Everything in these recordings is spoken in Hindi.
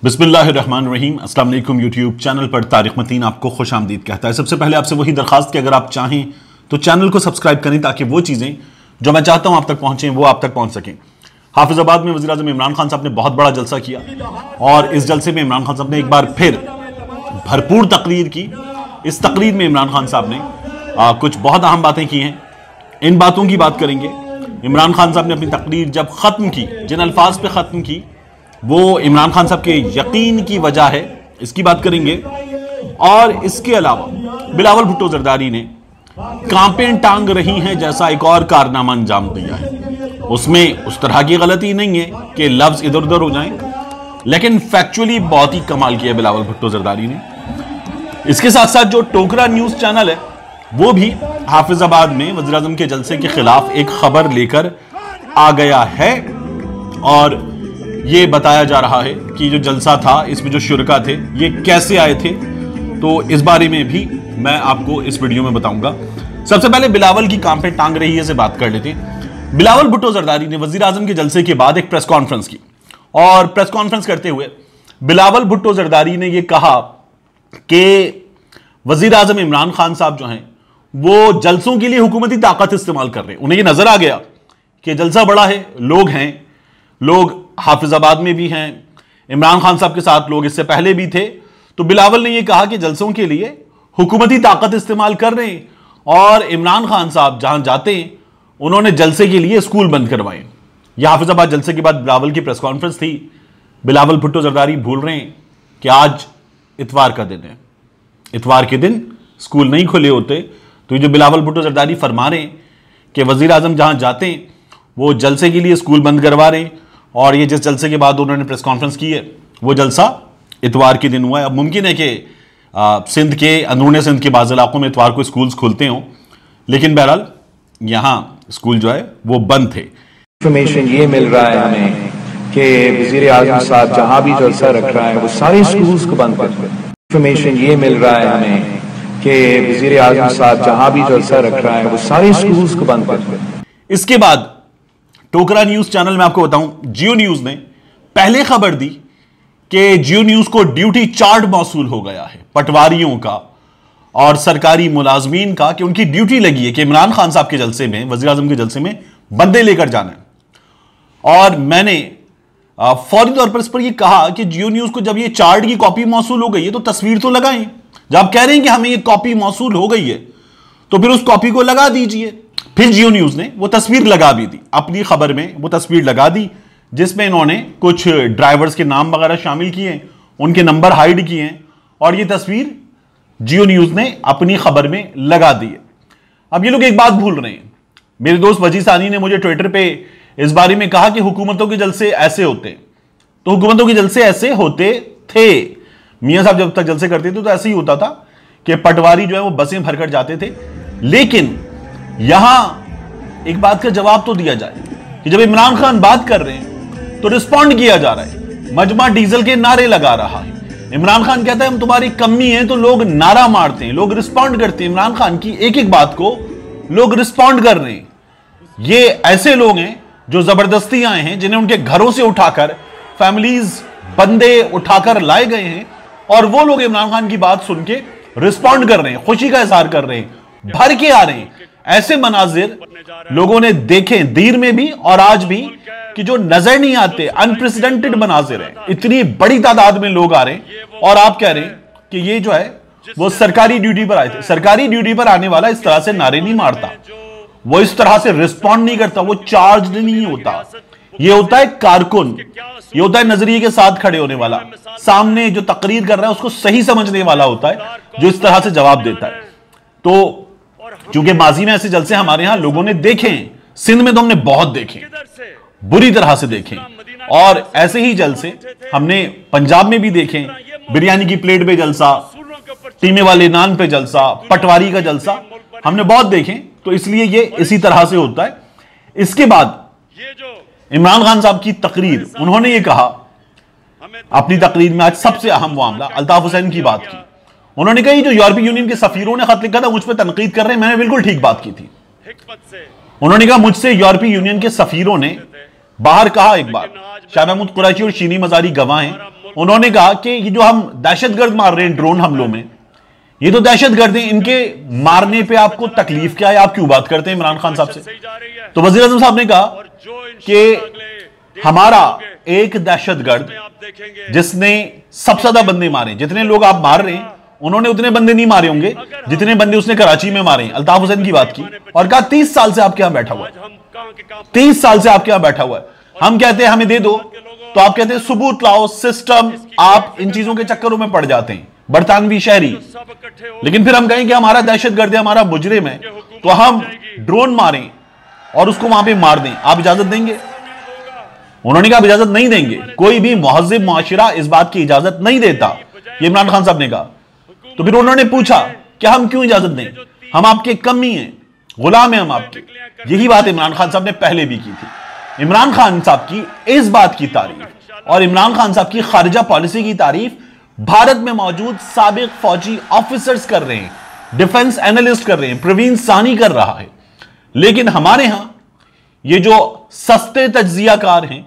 बिस्मिल्लाहिर्रहमानिर्रहीम। अस्सलाम वालेकुम। यूट्यूब चैनल पर तारिक मतीन आपको खुश आमदीद कहता है। सबसे पहले आपसे वही दरखास्त कि अगर आप चाहें तो चैनल को सब्सक्राइब करें ताकि वो चीज़ें जो मैं चाहता हूं आप तक पहुंचें वो आप तक पहुंच सकें। हाफिजाबाद में वज़ीर आज़म इमरान खान साहब ने बहुत बड़ा जलसा किया और इस जलसे में इमरान खान साहब ने एक बार फिर भरपूर तकरीर की। इस तकरीर में इमरान खान साहब ने कुछ बहुत अहम बातें की हैं। इन बातों की बात करेंगे। इमरान खान साहब ने अपनी तकरीर जब ख़त्म की, जिन अल्फाज पे ख़त्म की वो इमरान खान साहब के यकीन की वजह है, इसकी बात करेंगे। और इसके अलावा बिलावल भुट्टो जरदारी ने कांपें टांग रही हैं जैसा एक और कारनामा अंजाम दिया है। उसमें उस तरह की गलती नहीं है कि लफ्ज इधर उधर हो जाएं, लेकिन फैक्चुअली बहुत ही कमाल किया बिलावल भुट्टो जरदारी ने। इसके साथ साथ जो टोकरा न्यूज चैनल है वो भी हाफिजाबाद में वज़ीर आज़म के जलसे के खिलाफ एक खबर लेकर आ गया है और ये बताया जा रहा है कि जो जलसा था इसमें जो शुरका थे ये कैसे आए थे। तो इस बारे में भी मैं आपको इस वीडियो में बताऊंगा। सबसे पहले बिलावल की कांपें टांग रही है से बात कर लेते हैं। बिलावल भुट्टो जरदारी ने वज़ीर आज़म के जलसे के बाद एक प्रेस कॉन्फ्रेंस की और प्रेस कॉन्फ्रेंस करते हुए बिलावल भुट्टो जरदारी ने यह कहा कि वज़ीर आज़म इमरान खान साहब जो हैं वो जलसों के लिए हुकूमती ताकत इस्तेमाल कर रहे हैं। उन्हें यह नजर आ गया कि जलसा बड़ा है, लोग हैं, लोग हाफिजाबाद में भी हैं, इमरान खान साहब के साथ लोग इससे पहले भी थे। तो बिलावल ने यह कहा कि जलसों के लिए हुकूमती ताकत इस्तेमाल कर रहे हैं और इमरान खान साहब जहां जाते हैं उन्होंने जलसे के लिए स्कूल बंद करवाए। यह हाफिजाबाद जलसे के बाद बिलावल की प्रेस कॉन्फ्रेंस थी। बिलावल भुट्टो जरदारी भूल रहे हैं कि आज इतवार का दिन है, इतवार के दिन स्कूल नहीं खुले होते। तो ये जो बिलावल भुट्टो जरदारी फरमा रहे हैं कि वज़ीर आज़म जहां जाते हैं वो जलसे के लिए स्कूल बंद करवा रहे हैं और ये जिस जलसे के बाद उन्होंने प्रेस कॉन्फ्रेंस की है वो जलसा इतवार के दिन हुआ है। अब मुमकिन है कि सिंध के अंदरूनी सिंध के बाज़ इलाकों में इतवार को स्कूल्स खुलते हों, लेकिन बहरहाल यहाँ स्कूल जो है वो बंद थे। इंफॉर्मेशन ये मिल रहा है हमें कि वज़ीर आज़म साहब जहाँ भी जलसा रख रहा है वो सारे स्कूल्स को बंद कर दें। इंफॉर्मेशन ये मिल रहा है हमें कि वज़ीर आज़म साहब जहाँ भी जलसा रख रहा है वो सारे स्कूल्स को बंद कर दें। इसके बाद टोकरा न्यूज चैनल में आपको बताऊं, जियो न्यूज ने पहले खबर दी कि जियो न्यूज को ड्यूटी चार्ट मौसूल हो गया है पटवारियों का और सरकारी मुलाजमीन का, कि उनकी ड्यूटी लगी है कि इमरान खान साहब के जलसे में, वज़ीर आज़म के जलसे में बंदे लेकर जाना है। और मैंने फौरी तौर पर इस पर यह कहा कि जियो न्यूज को जब ये चार्ट की कॉपी मौसूल हो गई है तो तस्वीर तो लगाएं। जब आप कह रहे हैं कि हमें ये कॉपी मौसूल हो गई है तो फिर उस कॉपी को लगा दीजिए। फिर जियो न्यूज ने वो तस्वीर लगा भी दी, अपनी खबर में वो तस्वीर लगा दी जिसमें इन्होंने कुछ ड्राइवर्स के नाम वगैरह शामिल किए हैं, उनके नंबर हाइड किए हैं और ये तस्वीर जियो न्यूज ने अपनी खबर में लगा दी है। अब ये लोग एक बात भूल रहे हैं। मेरे दोस्त वजी सानी ने मुझे ट्विटर पे इस बारे में कहा कि हुकूमतों के जलसे ऐसे होते, तो हुकूमतों के जलसे ऐसे होते थे। मियां साहब जब तक जलसे करते थे तो ऐसे ही होता था कि पटवारी जो है वो बसें भरकर जाते थे। लेकिन यहां एक बात का जवाब तो दिया जाए कि जब इमरान खान बात कर रहे हैं तो रिस्पॉन्ड किया जा रहा है। मजमा डीजल के नारे लगा रहा है। इमरान खान कहता है हम तुम्हारी कमी है, तो लोग नारा मारते हैं, लोग रिस्पॉन्ड करते हैं। इमरान खान की एक एक बात को लोग रिस्पॉन्ड कर रहे हैं। ये ऐसे लोग हैं जो जबरदस्ती आए हैं, जिन्हें उनके घरों से उठाकर फैमिलीज बंदे उठाकर लाए गए हैं और वो लोग इमरान खान की बात सुन के रिस्पॉन्ड कर रहे हैं, खुशी का इजहार कर रहे हैं, भर के आ रहे हैं। ऐसे मनाजिर लोगों ने देखे दीर में भी और आज भी कि जो नजर नहीं आते, अनप्रेसिडेंटेड मनाजिर है। इतनी बड़ी तादाद में लोग आ रहे हैं और आप कह रहे हैं कि ये जो है वो सरकारी ड्यूटी पर आए थे। सरकारी ड्यूटी पर आने वाला इस तरह से नारे नहीं मारता, वो इस तरह से रिस्पॉन्ड नहीं करता, वो चार्ज नहीं होता। ये होता है कारकुन, ये होता है नजरिए के साथ खड़े होने वाला, सामने जो तकरीर कर रहा है उसको सही समझने वाला होता है, जो इस तरह से जवाब देता है। तो चूंकि माजी में ऐसे जलसे हमारे यहां लोगों ने देखे, सिंध में तो हमने बहुत देखे, बुरी तरह से देखे, और ऐसे ही जलसे हमने पंजाब में भी देखे। बिरयानी की प्लेट पे जलसा, टीमे वाले नान पे जलसा, पटवारी का जलसा हमने बहुत देखे। तो इसलिए ये इसी तरह से होता है। इसके बाद इमरान खान साहब की तकरीर, उन्होंने ये कहा अपनी तकरीर में, आज सबसे अहम मामला अल्ताफ हुसैन की बात की। उन्होंने कहा जो यूरोपीय यूनियन के सफीरों ने खत लिखा था मुझ पर तनकीद कर रहे हैं, मैंने बिल्कुल ठीक बात की थी। उन्होंने कहा मुझसे यूरोपीय यूनियन के सफीरों ने बाहर कहा, एक बार शाह महमूद कुरैशी और शीनी मजारी गवाह हैं, उन्होंने कहा कि ये जो हम दहशतगर्द मार रहे हैं ड्रोन हमलों में, ये तो दहशतगर्द हैं, इनके मारने पे आपको तकलीफ क्या है, आप क्यों बात करते हैं इमरान खान साहब से? तो वजीर आजम साहब ने कहा कि हमारा एक दहशतगर्द जिसने सबसे ज्यादा बंदे मारे, जितने लोग आप मार रहे हैं उन्होंने उतने बंदे नहीं मारे होंगे जितने बंदे उसने कराची में मारे। अल्ताफ हुसैन की बात की और कहा 30 साल से आपके यहां बैठा हुआ है, 30 साल से आपके यहां बैठा हुआ है। हम कहते हैं हमें दे दो, तो आप कहते हैं सबूत लाओ, सिस्टम, आप इन चीजों के चक्करों में पड़ जाते हैं, बरतानवी शहरी। लेकिन फिर हम कहें कि हमारा दहशतगर्द है, हमारा मुजरिम है, तो हम ड्रोन मारें और उसको वहां पे मार दें, आप इजाजत देंगे? उन्होंने कहा इजाजत नहीं देंगे, कोई भी मुहज़्ज़िब मुआशिरा इस बात की इजाजत नहीं देता, ये इमरान खान साहब ने कहा। तो फिर उन्होंने पूछा कि हम क्यों इजाजत दें, हम आपके कमी हैं, गुलाम हैं हम आपके। यही बात इमरान खान साहब ने पहले भी की थी। इमरान खान साहब की इस बात की तारीफ और इमरान खान साहब की खारिजा पॉलिसी की तारीफ भारत में मौजूद साबिक फौजी ऑफिसर्स कर रहे हैं, डिफेंस एनालिस्ट कर रहे हैं, प्रवीण सानी कर रहा है। लेकिन हमारे यहां ये जो सस्ते तज्जियाकार हैं,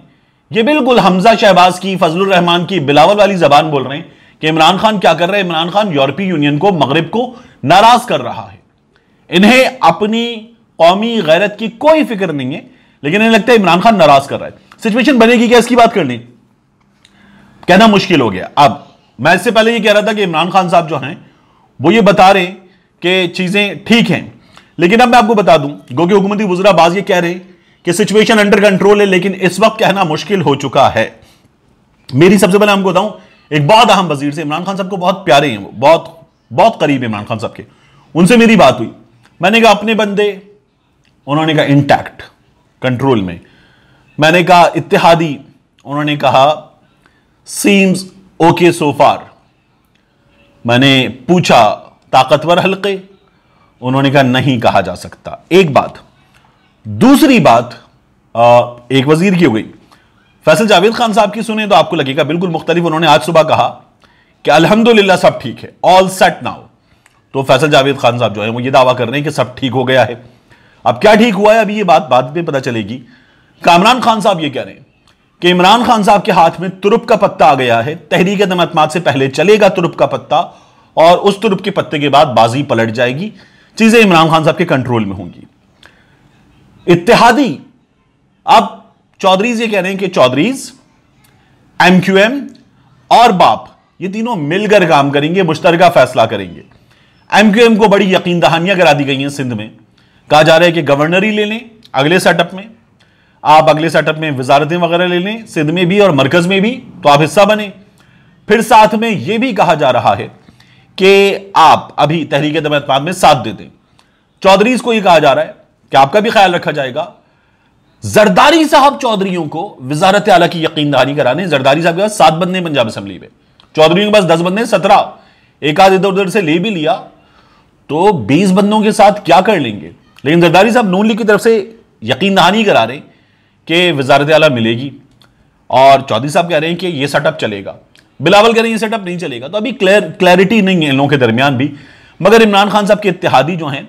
ये बिल्कुल हमजा शहबाज की, फजलुर रहमान की, बिलावल वाली जबान बोल रहे हैं कि इमरान खान क्या कर रहे हैं, इमरान खान यूरोपीय यूनियन को, मगरिब को नाराज कर रहा है। इन्हें अपनी कौमी गैरत की कोई फिक्र नहीं है, लेकिन इन्हें लगता है इमरान खान नाराज कर रहा है। सिचुएशन बनेगी क्या, इसकी बात करनी कहना मुश्किल हो गया। अब मैं इससे पहले ये कह रहा था कि इमरान खान साहब जो हैं वो ये बता रहे हैं कि चीजें ठीक हैं, लेकिन अब मैं आपको बता दूं, गोगी हुकूमती वज़रा बाज ये कह रहे हैं कि सिचुएशन अंडर कंट्रोल है, लेकिन इस वक्त कहना मुश्किल हो चुका है। मेरी सबसे पहले आपको बताऊं, एक बहुत अहम वजीर से, इमरान खान साहब को बहुत प्यारे हैं, वो बहुत बहुत करीब है इमरान खान साहब के, उनसे मेरी बात हुई। मैंने कहा अपने बंदे, उन्होंने कहा इंटैक्ट, कंट्रोल में। मैंने कहा इत्तेहादी, उन्होंने कहा सीम्स ओके सो फार। मैंने पूछा ताकतवर हल्के, उन्होंने कहा नहीं कहा जा सकता। एक बात। दूसरी बात एक वजीर की हो गई, फैसल जावेद खान साहब की सुने तो आपको लगेगा बिल्कुल मुख्तलिफ। उन्होंने आज सुबह कहा कि अल्हम्दुलिल्लाह सब ठीक है, ऑल सेट नाउ। तो फैसल जावेद खान साहब जो है वो ये दावा कर रहे हैं कि सब ठीक हो गया है। अब क्या ठीक हुआ है, अभी ये बात बाद में पता चलेगी। कामरान खान साहब ये कह रहे हैं कि इमरान खान साहब के हाथ में तुरुप का पत्ता आ गया है, तहरीक दमअतमाद से पहले चलेगा तुरुप का पत्ता, और उस तुरुप के पत्ते के बाद बाजी पलट जाएगी, चीजें इमरान खान साहब के कंट्रोल में होंगी। इत्तेहादी, अब चौधरीज ये कह रहे हैं कि चौधरीज, एमक्यूएम और बाप ये तीनों मिलकर काम करेंगे, मुश्तरका फैसला करेंगे। एमक्यूएम को बड़ी यकीन दहानियां करा दी गई हैं सिंध में, कहा जा रहा है कि गवर्नर ही ले लें अगले सेटअप में, आप अगले सेटअप में वजारतें वगैरह ले लें, सिंध में भी और मरकज में भी, तो आप हिस्सा बने। फिर साथ में यह भी कहा जा रहा है कि आप अभी तहरीक दमअतमाद में साथ दे दें। चौधरीज को यह कहा जा रहा है कि आपका भी ख्याल रखा जाएगा। जरदारी साहब चौधरियों को वजारत आला की यकीन दहानी कराने, जरदारी साहब के पास 7 बंदे पंजाब असेंबली में, चौधरियों के पास 10 बंदे, 17, एक आध इधर उधर से ले भी लिया तो 20 बंदों के साथ क्या कर लेंगे। लेकिन जरदारी साहब नून लीग की तरफ से यकीन दहानी करा रहे कि वजारत आला मिलेगी, और चौधरी साहब कह रहे हैं कि यह सेटअप चलेगा, बिलावल कह रहे हैं यह सेटअप नहीं चलेगा। तो अभी क्लैरिटी नहीं है इन लोगों के दरमियान भी, मगर इमरान खान साहब के इत्तेहादी जो हैं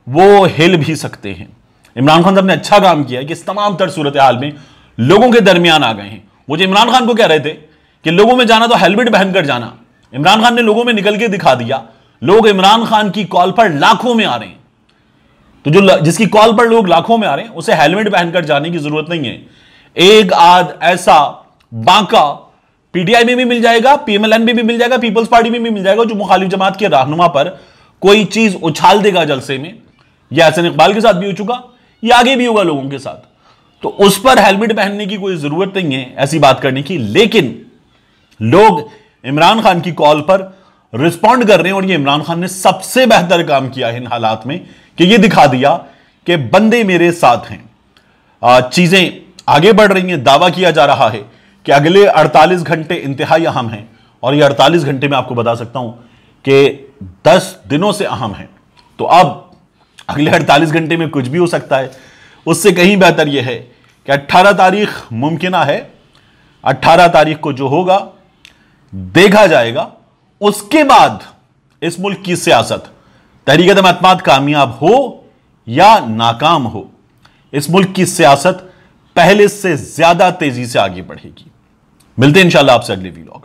वो हिल भी सकते हैं। इमरान खान साहब ने अच्छा काम किया कि इस तमाम तर सूरत हाल में लोगों के दरमियान आ गए हैं। वो जो इमरान खान को कह रहे थे कि लोगों में जाना तो हेलमेट पहनकर जाना, इमरान खान ने लोगों में निकल के दिखा दिया। लोग इमरान खान की कॉल पर लाखों में आ रहे हैं, तो जो जिसकी कॉल पर लोग लाखों में आ रहे हैं उसे हेलमेट पहनकर जाने की जरूरत नहीं है। एक आध ऐसा बांका पीटीआई में भी मिल जाएगा, पीएमएलएन में भी मिल जाएगा, पीपल्स पार्टी में भी मिल जाएगा, जो मुखालिफ जमात के रहनुमा पर कोई चीज उछाल देगा जलसे में। यह हसन इकबाल के साथ भी हो चुका, ये आगे भी होगा लोगों के साथ। तो उस पर हेलमेट पहनने की कोई जरूरत नहीं है ऐसी बात करने की। लेकिन लोग इमरान खान की कॉल पर रिस्पॉन्ड कर रहे हैं, और ये इमरान खान ने सबसे बेहतर काम किया है इन हालात में कि ये दिखा दिया कि बंदे मेरे साथ हैं। चीजें आगे बढ़ रही हैं। दावा किया जा रहा है कि अगले 48 घंटे इंतहाई अहम हैं, और ये 48 घंटे में आपको बता सकता हूं कि 10 दिनों से अहम है। तो अब अगले 48 घंटे में कुछ भी हो सकता है। उससे कहीं बेहतर यह है कि 18 तारीख मुमकिन है, 18 तारीख को जो होगा देखा जाएगा। उसके बाद इस मुल्क की सियासत, तहरीक दमअतमाद कामयाब हो या नाकाम हो, इस मुल्क की सियासत पहले से ज्यादा तेजी से आगे बढ़ेगी। मिलते हैं इंशाल्लाह आपसे अगले वीडियो।